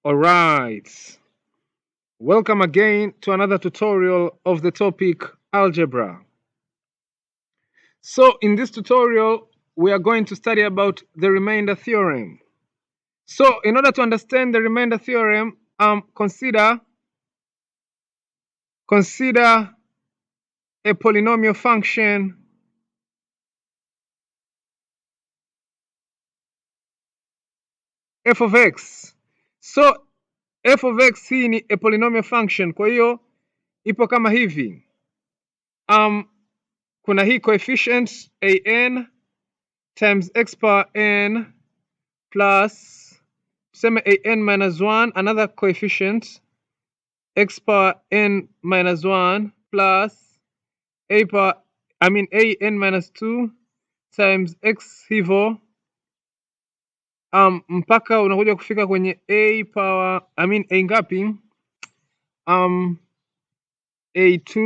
All right. Welcome again to another tutorial of the topic algebra. So in this tutorial, we are going to study about the remainder theorem. So in order to understand the remainder theorem, consider a polynomial function f of x. So f of x hii ni a polynomial function, kwa hiyo ipo kama hivi. Kuna hii coefficient an times x power n plus tuseme an minus 1, another coefficient x power n minus 1 plus an minus 2 times x hivyo mpaka unakuja kufika kwenye a ngapi? A2,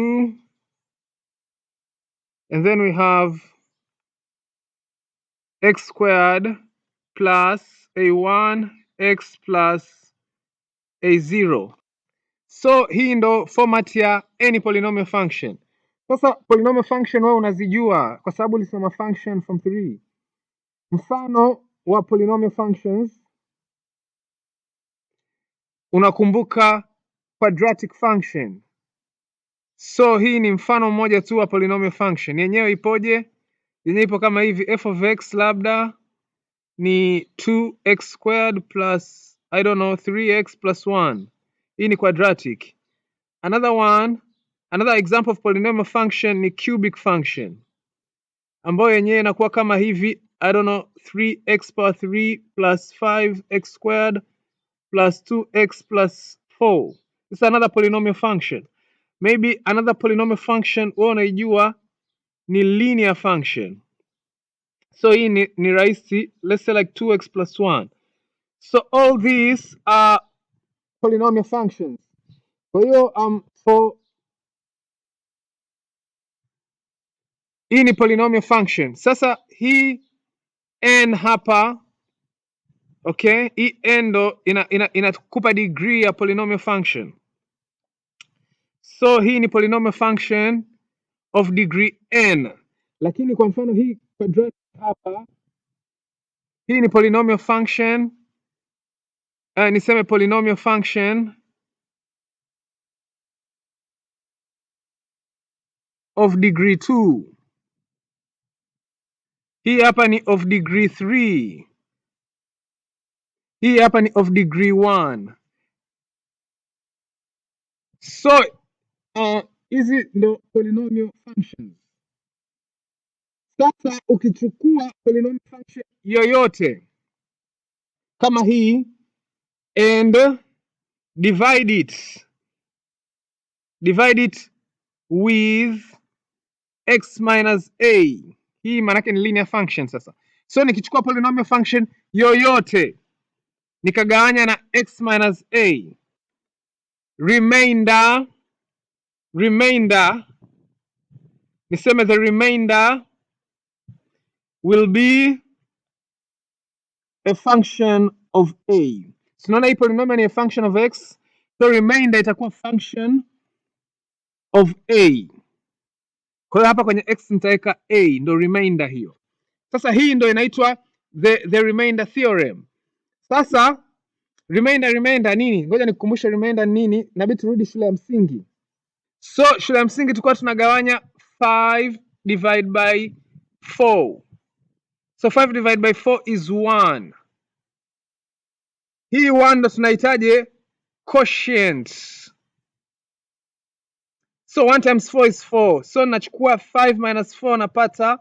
and then we have x squared plus a1 x plus a0. So hii ndo format ya any polynomial function. Sasa polynomial function wewe unazijua kwa sababu ulisoma function from 3. Mfano wa polynomial functions unakumbuka quadratic function. So hii ni mfano mmoja tu wa polynomial function. Yenyewe ipoje? Yenyewe ipo kama hivi, f of x labda ni 2x squared plus 3x plus 1. Hii ni quadratic. Another example of polynomial function ni cubic function, ambayo yenyewe inakuwa kama hivi 3x power 3 plus 5x squared plus 2x plus 4. This is another polynomial function. Maybe another polynomial function wewe unaijua ni linear function. So hii ni rahisi, let's say like 2x plus 1. So all these are polynomial functions. Kwa hiyo hii ni polynomial function. Sasa hii n hapa, okay, hii n ndo inakupa degree ya polynomial function. So hii ni polynomial function of degree n. Lakini kwa mfano hii quadratic hapa, hii ni polynomial function, niseme polynomial function of degree 2. Hii hapa ni of degree 3. Hii hapa ni of degree 1. So hizi ndo polynomial functions. Sasa ukichukua polynomial function yoyote kama hii and divide it with x minus a, hii maanake ni linear function. Sasa so nikichukua polynomial function yoyote nikagawanya na x minus a, remainder niseme the remainder will be a function of a. Tunaona hii polynomial ni a function of x, so remainder itakuwa function of a. Kwa hiyo hapa kwenye x nitaweka a, ndo remainder hiyo. Sasa hii ndo inaitwa the remainder theorem. Sasa remainder nini? Ngoja nikukumbushe remainder nini, nabidi turudi shule ya msingi. So shule ya msingi tulikuwa tunagawanya 5 divided by 4. So 5 divided by 4 is 1. Hii 1 ndo tunahitaji quotient. So 1 times 4 is 4. So nachukua 5 minus 4 napata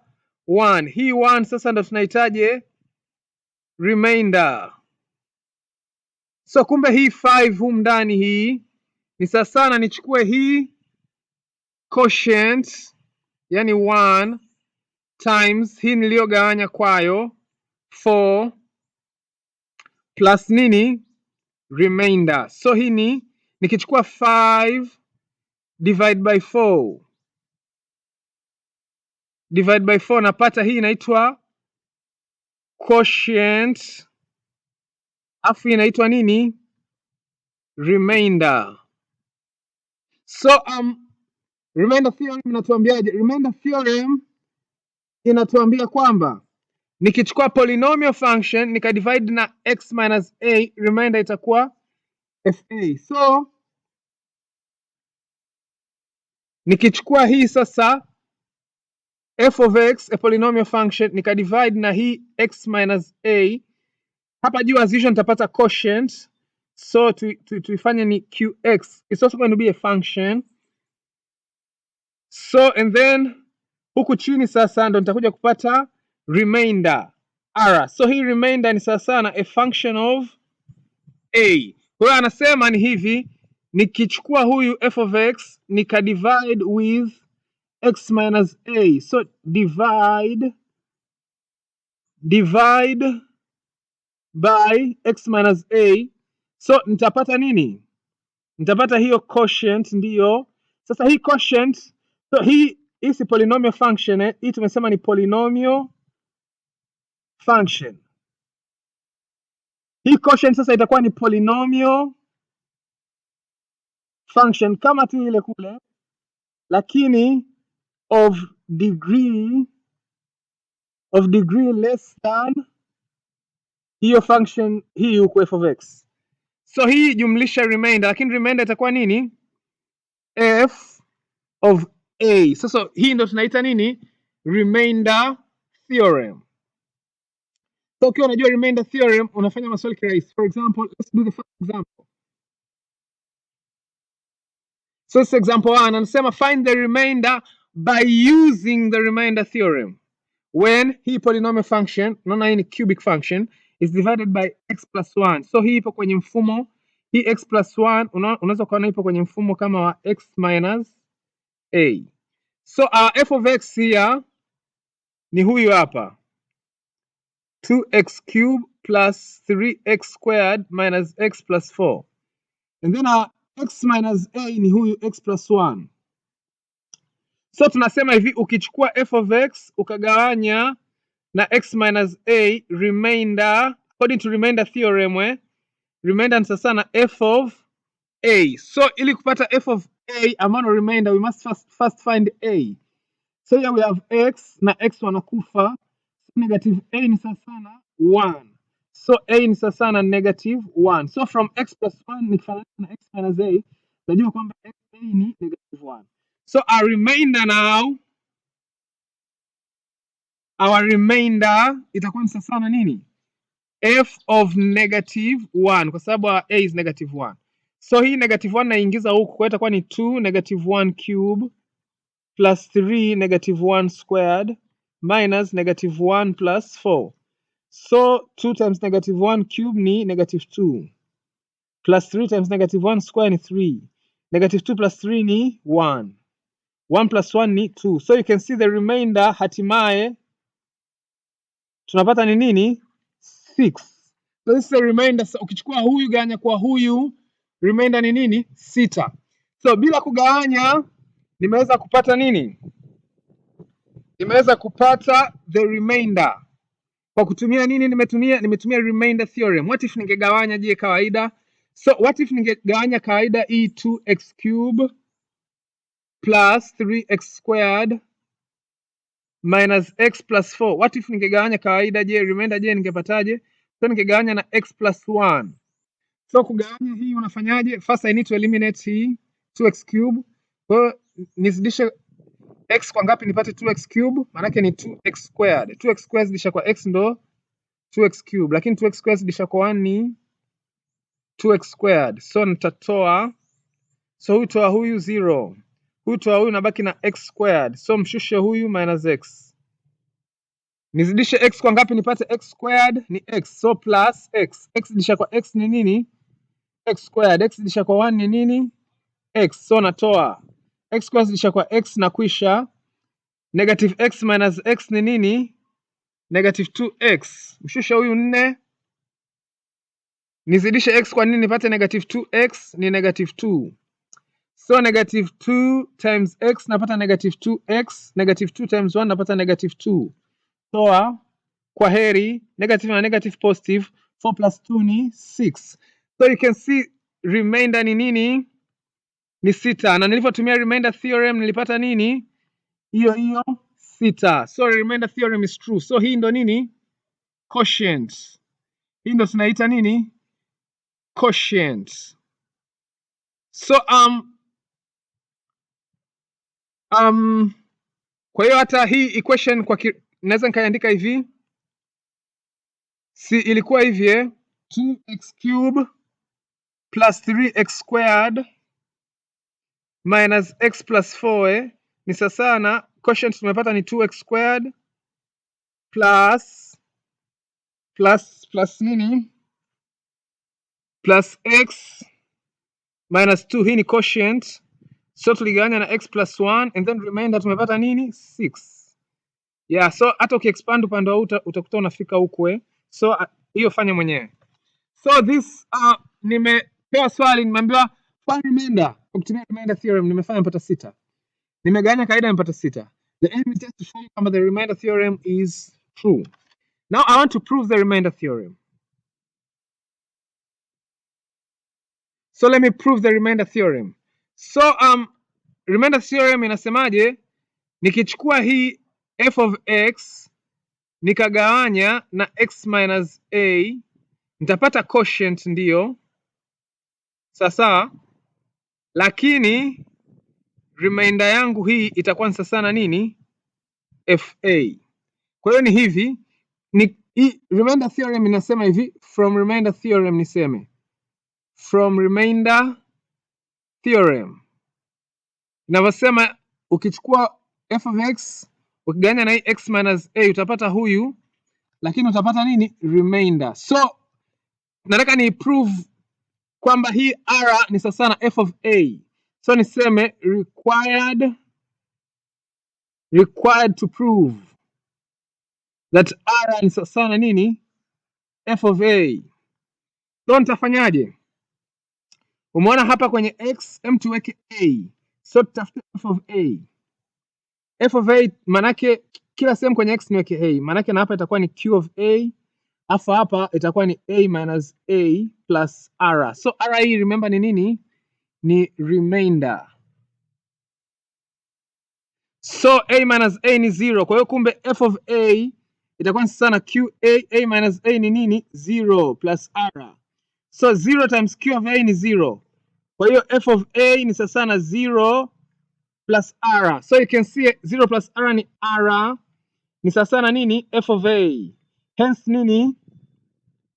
1. Hii 1 sasa ndo tunahitaji remainder. So kumbe hii 5 humu ndani hii ni sasa sana nichukue hii quotient, yani 1 times hii niliyogawanya kwayo 4 plus nini? Remainder. So hii ni nikichukua 5 divide by 4 napata hii inaitwa quotient, afu inaitwa nini? remainder. So remainder theorem inatuambiaje? Remainder theorem inatuambia kwamba nikichukua polynomial function nikadivide na x minus a, remainder itakuwa fa. So nikichukua hii sasa f of x, a polynomial function, nikadivide na hii x minus a, hapa juu as usual nitapata quotient, so tuifanye ni qx. It's also going to be a function. So and then huku chini sasa ndo nitakuja kupata remainder r. So hii remainder ni sasa na a function of a. Kwa hiyo anasema ni hivi, nikichukua huyu f of x nikadivide with x minus a, so divide by x minus a, so nitapata nini? Nitapata hiyo quotient. Ndiyo sasa hii quotient, so hii si polynomial function hii tumesema ni polynomial function. Hii quotient sasa itakuwa ni polynomial function kama tu ile kule, lakini of degree less than hiyo function hii huko f of x. So hii jumlisha remainder, lakini remainder itakuwa nini? F of a. So hii ndo tunaita nini? Remainder theorem. So ukiwa unajua remainder theorem unafanya maswali kirahisi. For example, let's do the first example. So this example 1 anasema find the remainder by using the remainder theorem when hii polynomial function, unaona hii ni cubic function, is divided by x plus 1. So hii ipo kwenye mfumo, hii x plus 1 unaweza kuona ipo kwenye mfumo kama wa x minus a. So our f of x here ni huyu hapa 2x cubed plus 3x squared minus x plus 4, and then our x minus a ni huyu x plus 1. So tunasema hivi, ukichukua f of x ukagawanya na x minus a, remainder according to remainder theorem, remainder ni sasa na f of a. So ili kupata f of a amount of remainder we must first find a. So here we have x na x wanakufa, so negative a ni sasa na 1, so a ni sasa na negative 1. So from x plus 1 nikifanana na x minus a, najua kwamba a ni negative 1. So our remainder now, our remainder itakuwa ni sasa na nini? F of negative 1, kwa sababu a is negative 1. So hii negative 1 naingiza huku, kwa itakuwa ni 2 negative 1 cube plus 3 negative 1 squared minus negative 1 plus 4. So 2 times negative 1 cube ni negative 2 plus 3 times negative 1 square ni 3. Negative 2 plus 3 ni 1. 1 plus 1 ni 2. So you can see the remainder hatimaye tunapata ni nini? 6. So this is the remainder. So ukichukua huyu gawanya kwa huyu, remainder ni nini? 6. So bila kugawanya nimeweza kupata nini? Nimeweza kupata the remainder. Kwa kutumia nini nimetumia remainder theorem. What if ningegawanya je kawaida? So what if ningegawanya kawaida hii 2x cube plus 3x squared minus x plus 4. What if ningegawanya kawaida je, remainder je ningepataje? So ningegawanya na x plus 1. So kugawanya hii unafanyaje? First I need to eliminate hii 2x cube. So nizidishe x kwa ngapi nipate 2x cube? Maana yake ni 2x squared. 2x squared zidisha kwa x ndo 2x cube, lakini 2x squared zidisha kwa 1 ni 2x squared. So nitatoa, so huyu toa huyu 0. Huyu toa huyu nabaki na x squared. So mshushe huyu minus x. Nizidishe x kwa ngapi nipate x squared? Ni x. So plus x. X zidisha kwa x ni nini? X squared. X zidisha kwa 1 ni nini? X. So natoa x squared zidisha kwa x na kuisha. Negative x minus x ni nini? Negative 2x. Mshushe huyu 4. Nizidishe x kwa nini nipate negative 2x? Ni negative 2. So negative 2 times x napata negative 2x. Negative 2 times 1 napata negative 2. Toa, kwa heri, negative na negative positive. 4 plus 2 ni 6. So you can see remainder ni nini? Ni sita, na nilipotumia remainder theorem nilipata nini? Hiyo sita. So remainder theorem is true. So hii ndo nini? Quotient. Hii ndo tunaita nini? Quotient. So kwa hiyo hata hii equation naweza nikaiandika hivi, si ilikuwa hivi 2x cube plus 3x squared minus x plus 4 ni sasa na quotient tumepata ni 2x squared plus nini plus x minus 2. Hii ni quotient, so tuligawanya na x plus 1 and then remainder tumepata nini? 6. Yeah, so hata ukiexpand upande wa utakuta unafika huko so hiyo fanya mwenyewe. So this nimepewa swali, nimeambiwa find remainder. Ukitumia remainder theorem nimefanya mpata 6. Nimegawanya kaida nimepata 6. The aim is just to show you the remainder theorem is true. Now I want to prove the remainder theorem. So let me prove the remainder theorem. So remainder theorem inasemaje? Nikichukua hii f of x nikagawanya na x minus a nitapata quotient, ndio sasa, lakini remainder yangu hii itakuwa sasa na nini? fa. Kwa hiyo ni hivi, remainder theorem inasema hivi, from remainder theorem niseme from remainder theorem inavyosema, ukichukua f of x ukigawanya na hii x minus a utapata huyu, lakini utapata nini? Remainder. So nataka ni prove kwamba hii r ni sasa na f of a, so niseme required to prove that r ni sasa na nini? F of a. So nitafanyaje? Umeona hapa kwenye x tuweke a, so tutafute f of a. F of a manake kila sehemu kwenye x niweke a, manake na hapa itakuwa ni q of a, afu hapa itakuwa ni a minus a plus r. So r hii remember ni nini? Ni remainder. So a minus a ni 0, kwa hiyo kumbe f of a itakuwa ni sasa na q a minus a ni nini? 0 plus r. So 0 times q of a ni 0, kwa hiyo f of a ni sasa na 0 plus r. So you can see 0 plus r ni r, ni sasa na nini? F of a. Hence nini?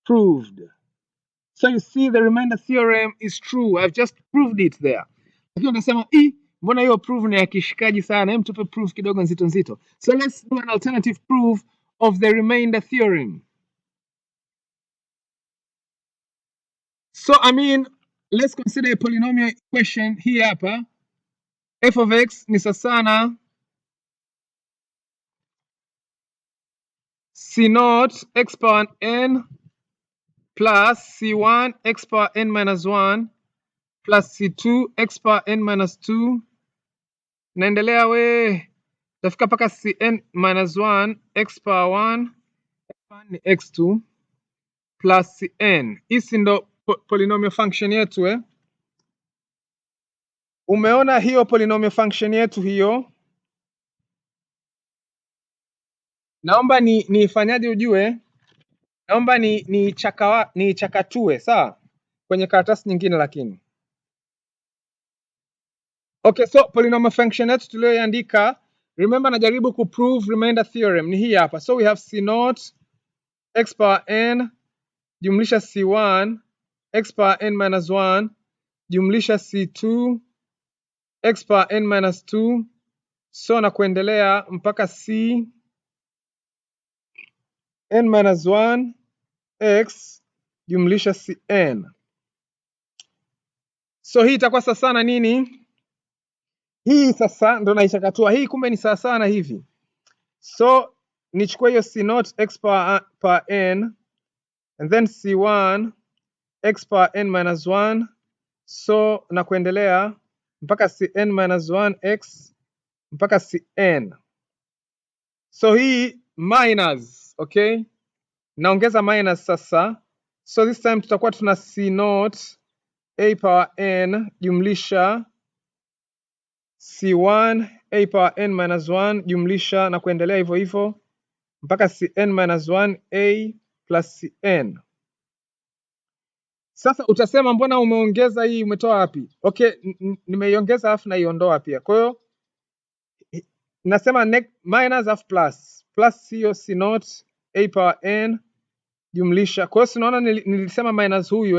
Proved. So you see the remainder theorem is true. I've just proved it there. Lakini unasema mbona hiyo proof ni ya kishikaji sana? Hem, tupe proof kidogo nzito nzito. So let's do an alternative proof of the remainder theorem. So I mean, let's consider a polynomial equation hii hapa. F of x ni sasa na c0 x power n plus c1 x power n minus 1 plus c2 x power n minus 2, naendelea tafika mpaka cn minus 1 x power 1 ni x2 plus cn. Hii ndo polynomial function yetu Umeona hiyo polynomial function yetu hiyo? Naomba nifanyaje ujue? Naomba ni chakatue sawa, kwenye karatasi nyingine lakini. Okay, so polynomial function yetu tuliyoandika, remember najaribu kuprove remainder theorem ni hii hapa. So we have c0 x power n jumlisha c1 x power n minus 1 jumlisha c2 x power n minus 2, so na kuendelea mpaka c n minus 1 x jumlisha cn. So hii itakuwa sasa na nini? Hii sasa ndo naichakatua hii, kumbe ni sasa na hivi. So nichukue hiyo c0 x power n and then c1 x power n minus 1, so na kuendelea mpaka cn minus 1 x mpaka cn. So hii minus, okay, naongeza minus sasa. So this time tutakuwa tuna c0 a power n jumlisha c1 a power n minus 1 jumlisha na kuendelea hivyo hivyo mpaka cn minus 1 a plus cn. Sasa utasema mbona umeongeza hii, umetoa wapi? Okay, nimeiongeza alafu naiondoa pia. Kwa hiyo nasema minus alafu plus hiyo c naught a power n jumlisha. Kwa hiyo unaona nilisema minus huyu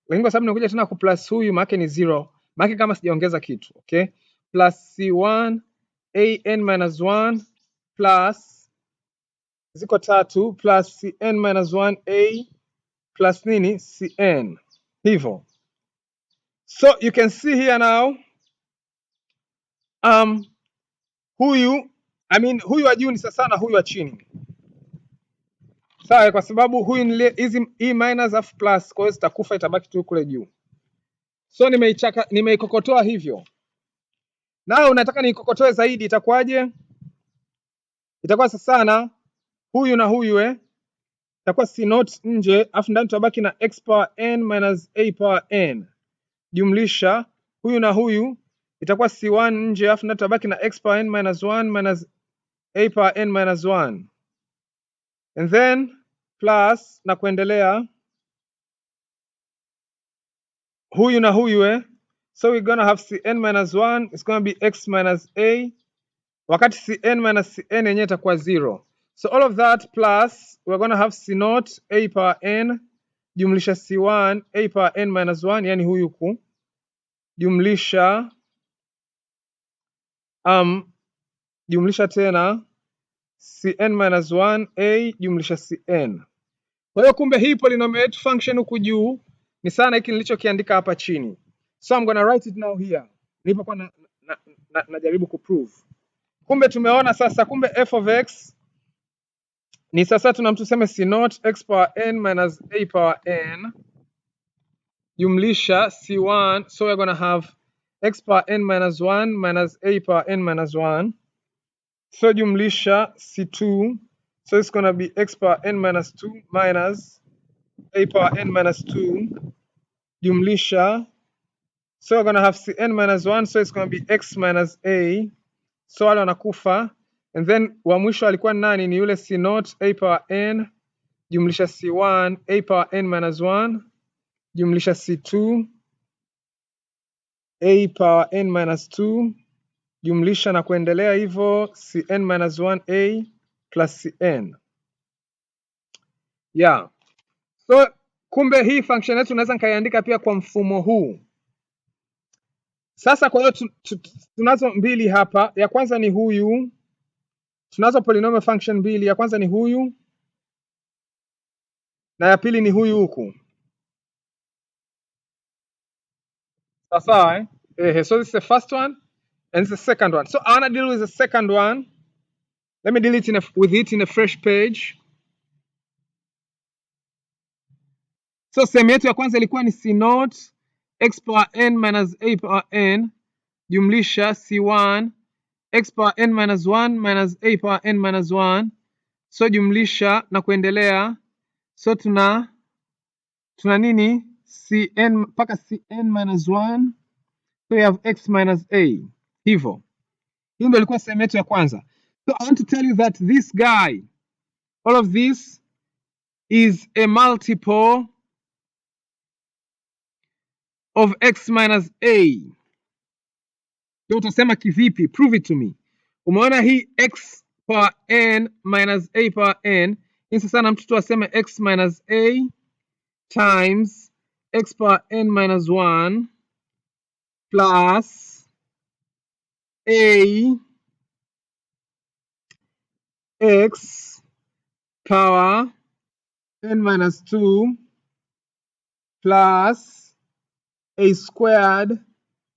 lakini kwa sababu nimekuja tena ku plus huyu maana ni 0. Maana kama sijaongeza kitu, okay? Plus c1 an minus 1 plus ziko 3 plus cn minus 1 a plus nini cn. Hivyo. So you can see here now huyu huyu wa juu ni sasa na huyu wa chini. Sawa, kwa sababu huyu ni hii minus of plus, kwa hiyo zitakufa, itabaki tu kule juu. So nimeikokotoa hivyo. Nao unataka niikokotoe zaidi, itakuwaje? Itakuwa sasa na huyu na huyu itakuwa c naught nje, afu ndani tutabaki na x power n minus a power n jumlisha huyu na huyu itakuwa c1 nje, afu ndani tutabaki na x power n minus 1 minus a power n minus 1 and then plus na kuendelea huyu na huyu so we're gonna have cn minus 1 is gonna be x minus a, wakati cn minus cn yenyewe itakuwa 0. So all of that plus we're gonna have c naught a power n jumlisha c1 a power n minus 1, yani huyu ku jumlisha jumlisha tena cn minus 1 a jumlisha cn. Kwa hiyo kumbe hii polynomial function huku juu ni sana hiki nilichokiandika hapa chini. So I'm gonna write it now here. Nilipokuwa najaribu kuprove. Kumbe tumeona sasa, kumbe f of x ni sasa tunamtuseme c naught x power n minus a power n jumlisha c1, so we're gonna have x power n minus 1 minus a power n minus 1, so jumlisha c2, so it's gonna be x power n minus 2 minus a power n minus 2 jumlisha, so we're gonna have cn minus 1, so it's gonna be x minus a, so wale wanakufa, and then wa mwisho alikuwa nani? Ni yule c naught a power n jumlisha c1 a power n minus 1 jumlisha c2 a power n minus 2 jumlisha na kuendelea hivyo cn minus 1 a plus cn. Yeah. So kumbe hii function yetu unaweza nikaiandika pia kwa mfumo huu. Sasa kwa hiyo tunazo mbili hapa. Ya kwanza ni huyu. Tunazo polynomial function mbili. Ya kwanza ni huyu na ya pili ni huyu huku. Sawa so this is the first one and this is the second one. So I want to deal with the second one. Let me deal it with it in a fresh page. So sehemu yetu ya kwanza ilikuwa ni c naught x power n minus a power n jumlisha c1 x power n minus 1 minus a power n minus 1, so jumlisha na kuendelea, so tuna nini cn mpaka cn minus 1, so we have x minus a. Hivyo hiyo ndio ilikuwa sehemu yetu ya kwanza. So I want to tell you that this guy, all of this is a multiple of x minus a. Ndio utasema kivipi? Prove it to me. Umeona hii x power n minus a power n, hii sasa na mtu aseme x minus a times x power n minus 1 plus a x power n minus 2 plus a squared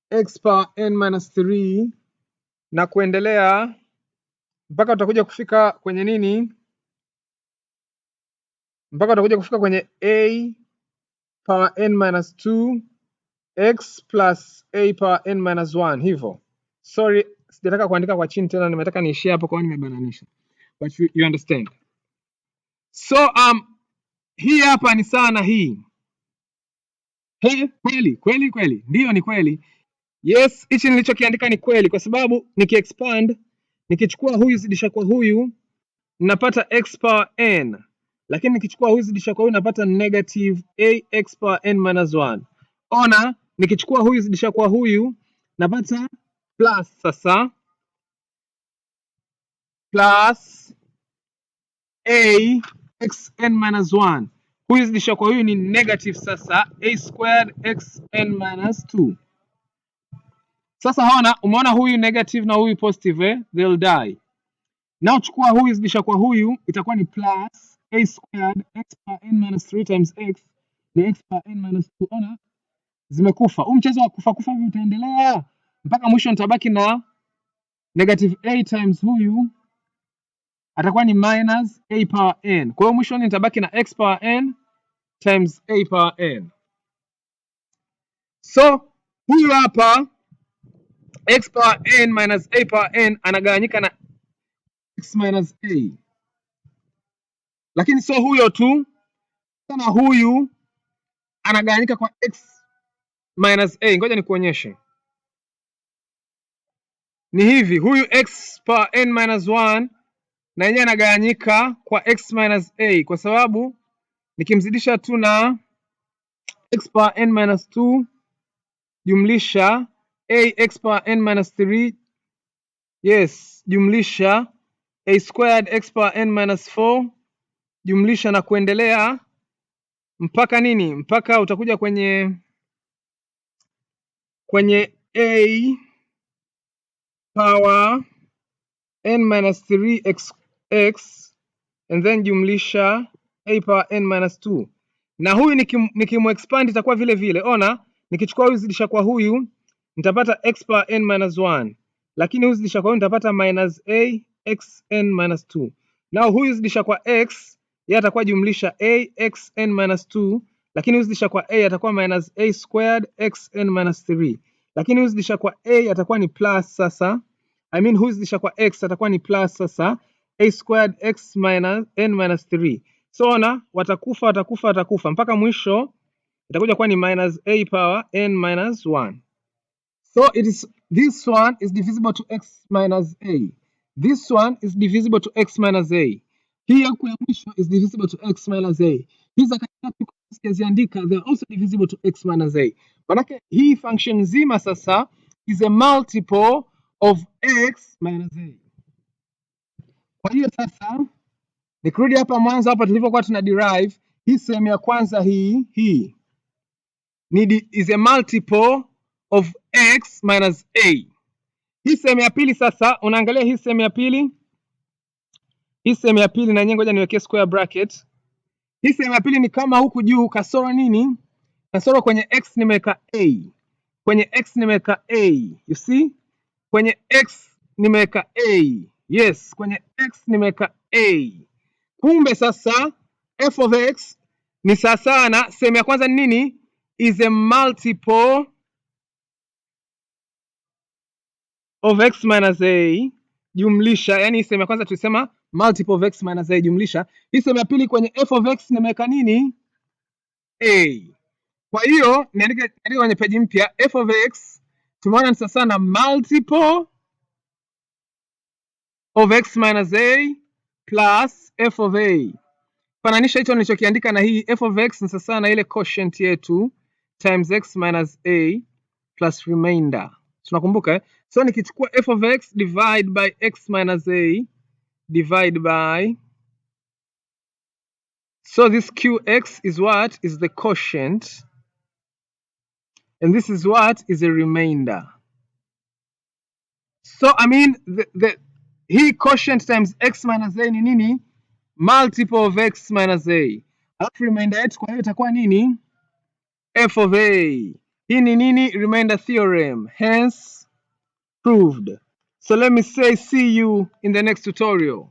x power n minus 3 na kuendelea mpaka utakuja kufika kwenye nini? Mpaka utakuja kufika kwenye a power n minus 2 x plus a power n minus 1. Hivyo. Sorry, sijataka kuandika kwa chini tena, nimetaka niishie hapo kwa nimebananisha. But you understand. So hii hapa ni sana hii. Hey, kweli, ndiyo ni kweli. Yes, hichi nilichokiandika ni kweli kwa sababu nikiexpand, nikichukua huyu zidisha kwa huyu napata x power n, lakini nikichukua huyu zidisha kwa huyu napata negative ax power n minus 1. Ona, nikichukua huyu zidisha kwa huyu napata plus, sasa plus a x n minus 1. Huyu zidisha kwa huyu ni negative, sasa a squared x n minus 2. Sasa umeona huyu negative na huyu positive, they'll die. Now chukua huyu zidisha kwa huyu itakuwa ni plus a squared x power n minus 3 times x ni x power n minus 2. Ona zimekufa. Huu mchezo wa kufa hivi utaendelea mpaka mwisho, nitabaki na negative a times huyu atakuwa ni minus a power n. Kwa hiyo mwisho nitabaki na x power n times a power n. So huyu hapa x power n minus a power n anagawanyika na x minus a, lakini sio huyo tu, sana huyu anagawanyika kwa x minus a. Ngoja nikuonyeshe. Ni hivi, huyu x power n minus 1 na yenyewe anagawanyika kwa x minus a, kwa sababu nikimzidisha tu na x power n minus 2 jumlisha a x power n minus 3, yes, jumlisha a squared x power n minus 4 jumlisha na kuendelea mpaka nini? Mpaka utakuja kwenye a power n minus 3x and then jumlisha a power n minus 2. Na huyu nikimuexpand itakuwa vile vile. Ona, nikichukua huyu zidisha kwa huyu nitapata x power n minus 1, lakini huyu zidisha kwa huyu nitapata minus a x n minus 2. Na huyu zidisha kwa x yeye atakuwa jumlisha a x n minus 2, lakini huyu zidisha kwa a atakuwa minus a squared x n minus 3, lakini huyu zidisha kwa a atakuwa ni plus. Sasa huyu zidisha kwa x atakuwa ni plus sasa a squared x minus n minus 3. So ona, watakufa mpaka mwisho itakuja kuwa ni minus a power n minus 1. So this one is divisible to x minus a. This one is divisible to x minus a. Hii ya mwisho is divisible to x minus a. Hizi katikati sijaziandika, they are also divisible to x minus a. Manake hii function nzima sasa is a multiple of x minus a. Kwa hiyo sasa nikirudi hapa mwanzo hapa tulivyokuwa tuna derive, hii sehemu ya kwanza hii is a multiple of x minus a. Hii sehemu ya pili sasa, unaangalia hii sehemu ya pili. Hii sehemu ya pili na yenyewe ngoja niwekee square bracket. Hii sehemu ya pili ni kama huku juu kasoro nini? Kasoro kwenye x nimeweka a. Kwenye x nimeweka a. You see? Kwenye x nimeweka a. Yes, kwenye x nimeweka a. Kumbe sasa f of x ni sawa na sehemu ya kwanza ni nini? Is a multiple of x minus a jumlisha, yani sehemu ya kwanza tulisema multiple of x minus a jumlisha. Hii sehemu ya pili kwenye f of x nimeweka nini? A. Kwa hiyo niandike kwenye peji mpya, f of x tumeona ni sawa na multiple of x minus a plus f of a. Fananisha hicho nilichokiandika na hii. F of x ni sawa na ile quotient yetu times x minus a plus remainder. Tunakumbuka eh? So nikichukua f of x divide by x minus a divide by, so this qx is what? Is the quotient, and this is what? Is a remainder. So hii quotient times x minus a ni nini? Multiple of x minus a. Alafu remainder yetu kwa hiyo itakuwa nini? F of a. Hii ni nini? Remainder theorem. Hence proved. So let me say see you in the next tutorial.